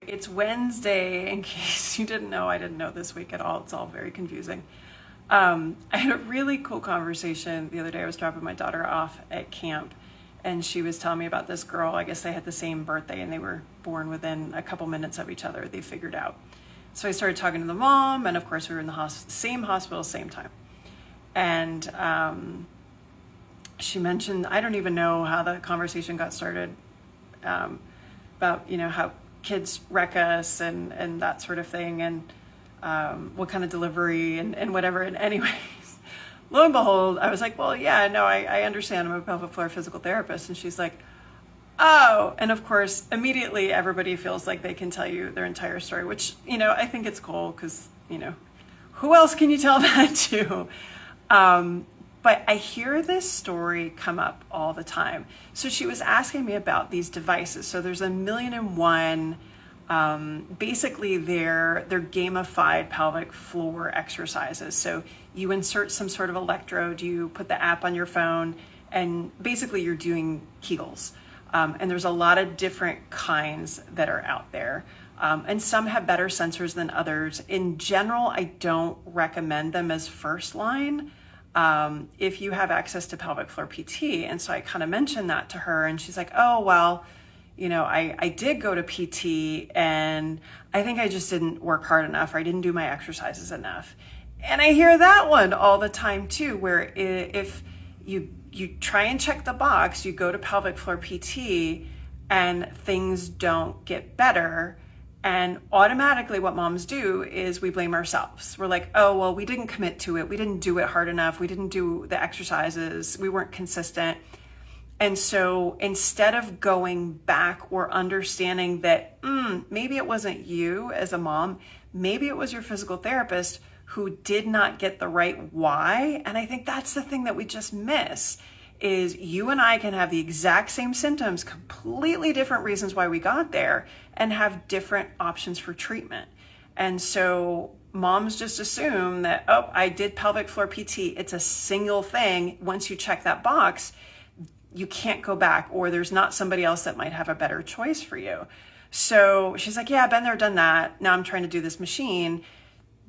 It's Wednesday, in case you didn't know. I didn't know this week at all. It's all very confusing. I had a really cool conversation the other day. I was dropping my daughter off at camp, and she was telling me about this girl. I guess they had the same birthday, and they were born within a couple minutes of each other, they figured out. So I started talking to the mom, and of course we were in the same hospital, same time. And she mentioned, I don't even know how the conversation got started, about, how kids wreck us and that sort of thing, and what kind of delivery and whatever. And anyways, lo and behold, I was like, well, yeah, no, I understand. I'm a pelvic floor physical therapist. And she's like, oh, and of course, immediately everybody feels like they can tell you their entire story, which, I think it's cool because, who else can you tell that to? But I hear this story come up all the time. So she was asking me about these devices. So there's 1,000,001, basically they're gamified pelvic floor exercises. So you insert some sort of electrode, you put the app on your phone, and basically you're doing kegels. And there's a lot of different kinds that are out there. And some have better sensors than others. In general, I don't recommend them as first line. If you have access to pelvic floor PT. And so I kind of mentioned that to her, and she's like, oh, well, I did go to PT and I think I just didn't work hard enough, or I didn't do my exercises enough. And I hear that one all the time too, where if you try and check the box, you go to pelvic floor PT and things don't get better. And automatically what moms do is we blame ourselves. We're like, oh, well, we didn't commit to it. We didn't do it hard enough. We didn't do the exercises. We weren't consistent. And so instead of going back or understanding that maybe it wasn't you as a mom, maybe it was your physical therapist who did not get the right why. And I think that's the thing that we just miss. Is you and I can have the exact same symptoms, completely different reasons why we got there, and have different options for treatment. And so moms just assume that, oh, I did pelvic floor PT. It's a single thing. Once you check that box, you can't go back, or there's not somebody else that might have a better choice for you. So she's like, yeah, I've been there, done that. Now I'm trying to do this machine.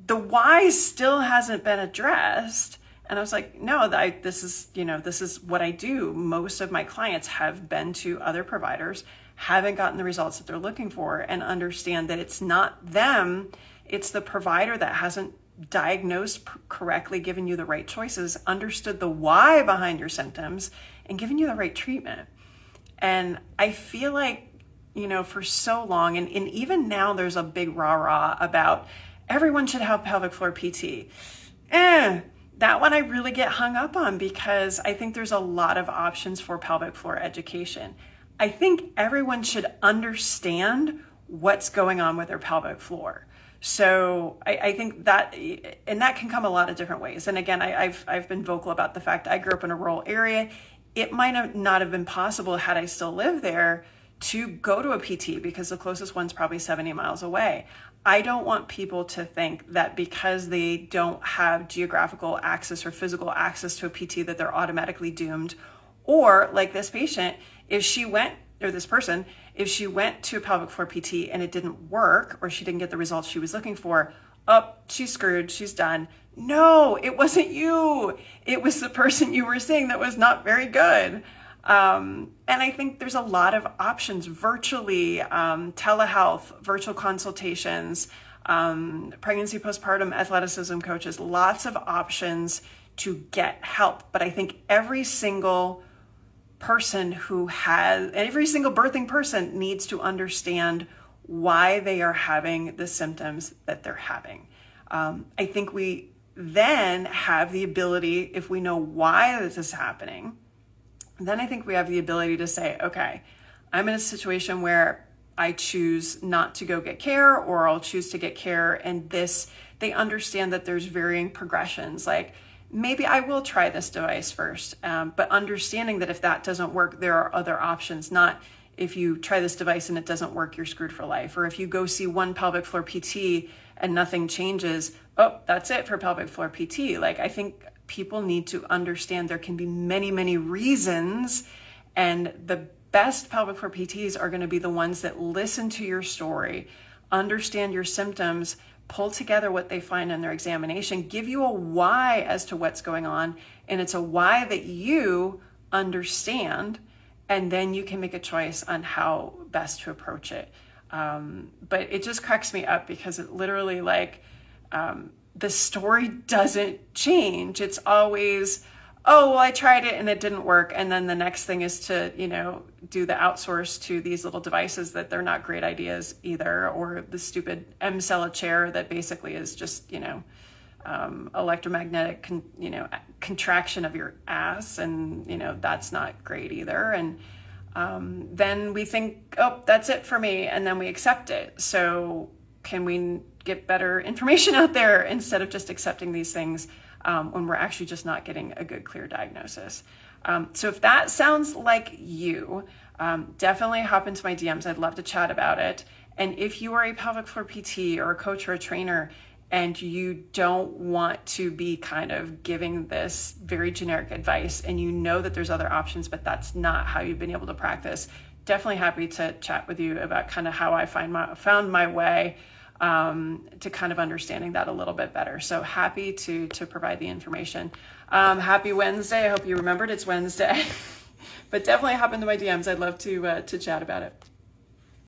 The why still hasn't been addressed. And I was like, no, this is what I do. Most of my clients have been to other providers, haven't gotten the results that they're looking for, and understand that it's not them, it's the provider that hasn't diagnosed correctly, given you the right choices, understood the why behind your symptoms, and given you the right treatment. And I feel like, for so long, and even now there's a big rah-rah about everyone should have pelvic floor PT. That one I really get hung up on, because I think there's a lot of options for pelvic floor education. I think everyone should understand what's going on with their pelvic floor. So I think that, and that can come a lot of different ways. And again, I've been vocal about the fact I grew up in a rural area. It might not have been possible, had I still lived there, to go to a PT, because the closest one's probably 70 miles away. I don't want people to think that because they don't have geographical access or physical access to a PT that they're automatically doomed. Or like this patient, if she went to a pelvic floor PT and it didn't work, or she didn't get the results she was looking for, she's screwed, she's done. No, it wasn't you. It was the person you were seeing that was not very good. And I think there's a lot of options virtually, telehealth, virtual consultations, pregnancy, postpartum, athleticism coaches, lots of options to get help. But I think every single birthing person needs to understand why they are having the symptoms that they're having. I think we then have the ability, if we know why this is happening, then I think we have the ability to say, okay, I'm in a situation where I choose not to go get care, or I'll choose to get care. And they understand that there's varying progressions. Like, maybe I will try this device first, but understanding that if that doesn't work, there are other options. Not if you try this device and it doesn't work, you're screwed for life. Or if you go see one pelvic floor PT and nothing changes, that's it for pelvic floor PT. Like, I think people need to understand there can be many, many reasons, and the best pelvic floor PTs are going to be the ones that listen to your story, understand your symptoms, pull together what they find in their examination, give you a why as to what's going on, and it's a why that you understand, and then you can make a choice on how best to approach it. But it just cracks me up because it literally, like, the story doesn't change. It's always, oh, well, I tried it and it didn't work. And then the next thing is to, do the outsource to these little devices that they're not great ideas either, or the stupid M-cella chair that basically is just, electromagnetic, contraction of your ass. And, that's not great either. And then we think, oh, that's it for me. And then we accept it. So can we get better information out there instead of just accepting these things when we're actually just not getting a good, clear diagnosis? So if that sounds like you, definitely hop into my DMs. I'd love to chat about it. And if you are a pelvic floor PT or a coach or a trainer and you don't want to be kind of giving this very generic advice, and you know that there's other options, but that's not how you've been able to practice, definitely happy to chat with you about kind of how I found my way to kind of understanding that a little bit better. So happy to provide the information. Happy Wednesday. I hope you remembered it's Wednesday. But definitely hop into my DMs. I'd love to chat about it.